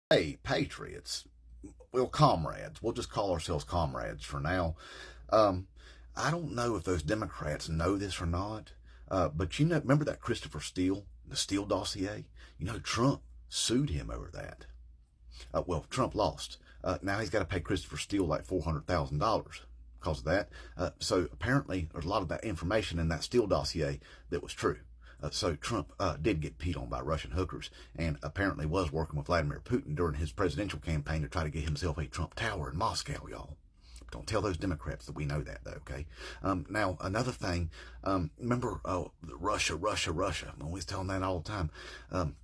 Hey, patriots. Well, comrades. We'll just call ourselves comrades for now. Um, I don't know if those Democrats know this or not, but remember that Christopher Steele, the Steele dossier? Trump sued him over that. Well, Trump lost. Now he's got to pay Christopher Steele like $400,000 because of that. So apparently, there's a lot of that information in that Steele dossier that was true. So Trump did get peed on by Russian hookers and apparently was working with Vladimir Putin during his presidential campaign to try to get himself a Trump Tower in Moscow, y'all. Don't tell those Democrats that we know that, though, okay? Now, another thing, remember Russia. I'm always telling that all the time.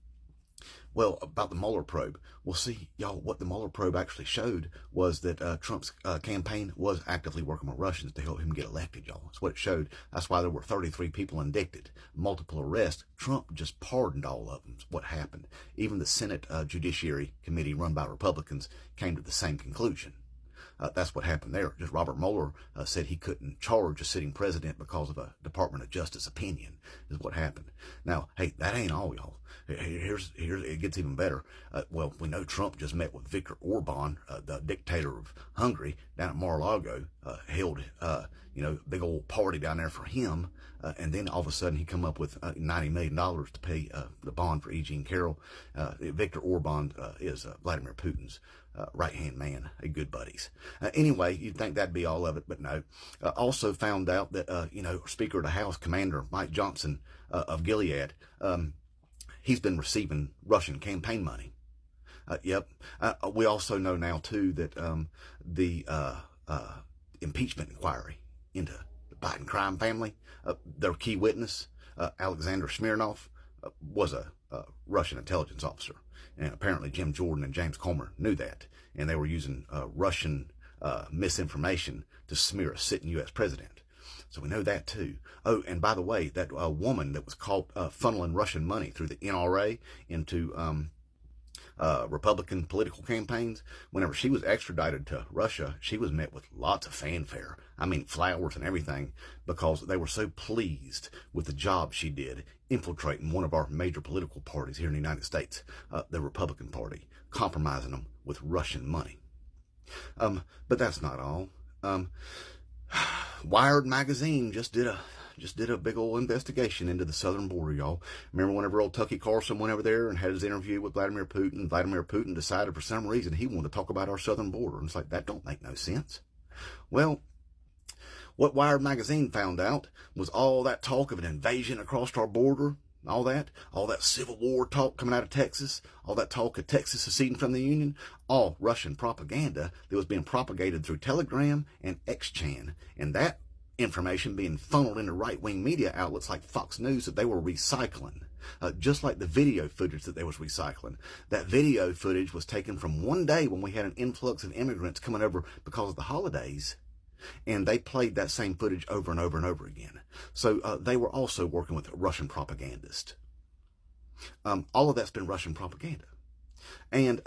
Well, about the Mueller probe. Well, see, y'all, what the Mueller probe actually showed was that Trump's campaign was actively working with Russians to help him get elected, y'all. That's what it showed. That's why there were 33 people indicted, multiple arrests. Trump just pardoned all of them. That's what happened. Even the Senate Judiciary Committee run by Republicans came to the same conclusion. That's what happened there. Just Robert Mueller said he couldn't charge a sitting president because of a Department of Justice opinion, is what happened. Now, hey, that ain't all, y'all. Here's it gets even better. Well, we know Trump just met with Viktor Orban, the dictator of Hungary, down at Mar-a-Lago, held, big old party down there for him. And then all of a sudden he come up with $90 million to pay the bond for E. Jean Carroll. Viktor Orban is Vladimir Putin's right-hand man, good buddies. Anyway, you'd think that'd be all of it, but no. Also found out that, Speaker of the House, Commander Mike Johnson of Gilead, he's been receiving Russian campaign money. Yep. We also know now, too, that the impeachment inquiry into the Biden crime family, their key witness, Alexander Smirnov, was a Russian intelligence officer. And apparently Jim Jordan and James Comer knew that. And they were using Russian misinformation to smear a sitting U.S. president. So we know that too. Oh, and by the way, that woman that was caught funneling Russian money through the NRA into Republican political campaigns, whenever she was extradited to Russia, she was met with lots of fanfare. I mean, flowers and everything, because they were so pleased with the job she did infiltrating one of our major political parties here in the United States, the Republican Party, compromising them with Russian money. But that's not all. Wired magazine just did a big old investigation into the southern border, y'all. Remember whenever old Tucker Carlson went over there and had his interview with Vladimir Putin? Vladimir Putin decided for some reason he wanted to talk about our southern border. And it's like, that don't make no sense. Well, what Wired magazine found out was all that talk of an invasion across our border, all that Civil War talk coming out of Texas, all that talk of Texas seceding from the Union, all Russian propaganda that was being propagated through Telegram and XChan. And that information being funneled into right-wing media outlets like Fox News that they were recycling. Just like the video footage that they was recycling. That video footage was taken from one day when we had an influx of immigrants coming over because of the holidays. And they played that same footage over and over and over again. So they were also working with Russian propagandists. All of that's been Russian propaganda. And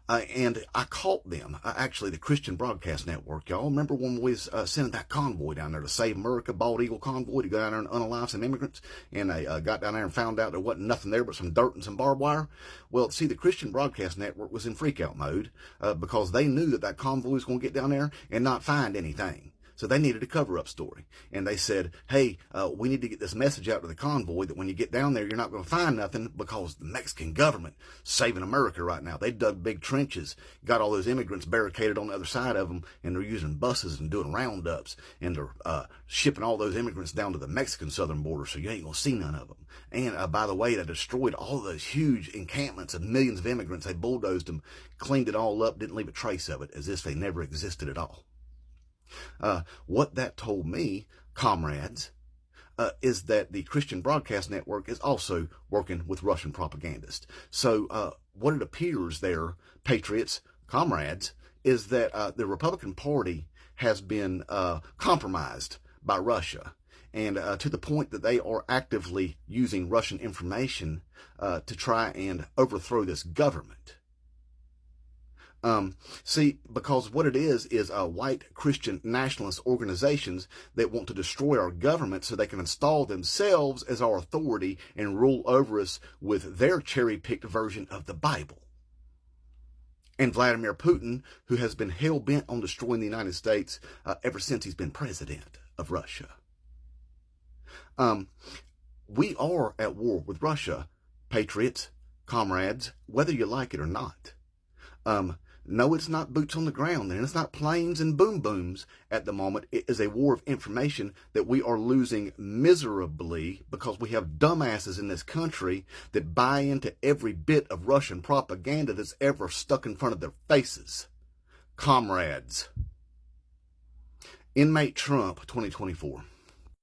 I caught them, actually the Christian Broadcast Network, y'all. Remember when we was sending that convoy down there to Save America, Bald Eagle convoy, to go down there and unalive some immigrants? And they got down there and found out there wasn't nothing there but some dirt and some barbed wire. Well, see, the Christian Broadcast Network was in freakout mode because they knew that convoy was going to get down there and not find anything. So they needed a cover-up story. And they said, hey, we need to get this message out to the convoy that when you get down there, you're not going to find nothing because the Mexican government saving America right now. They dug big trenches, got all those immigrants barricaded on the other side of them, and they're using buses and doing roundups, and they're shipping all those immigrants down to the Mexican southern border, so you ain't going to see none of them. And by the way, they destroyed all those huge encampments of millions of immigrants. They bulldozed them, cleaned it all up, didn't leave a trace of it, as if they never existed at all. What that told me, comrades, is that the Christian Broadcast Network is also working with Russian propagandists. So what it appears there, patriots, comrades, is that the Republican Party has been compromised by Russia, and to the point that they are actively using Russian information to try and overthrow this government. See, because what it is white Christian nationalist organizations that want to destroy our government so they can install themselves as our authority and rule over us with their cherry-picked version of the Bible. and Vladimir Putin, who has been hell-bent on destroying the United States ever since he's been president of Russia. We are at war with Russia, patriots, comrades, whether you like it or not. No, it's not boots on the ground, and it's not planes and boom booms at the moment. It is a war of information that we are losing miserably because we have dumbasses in this country that buy into every bit of Russian propaganda that's ever stuck in front of their faces. Comrades. Inmate Trump 2024.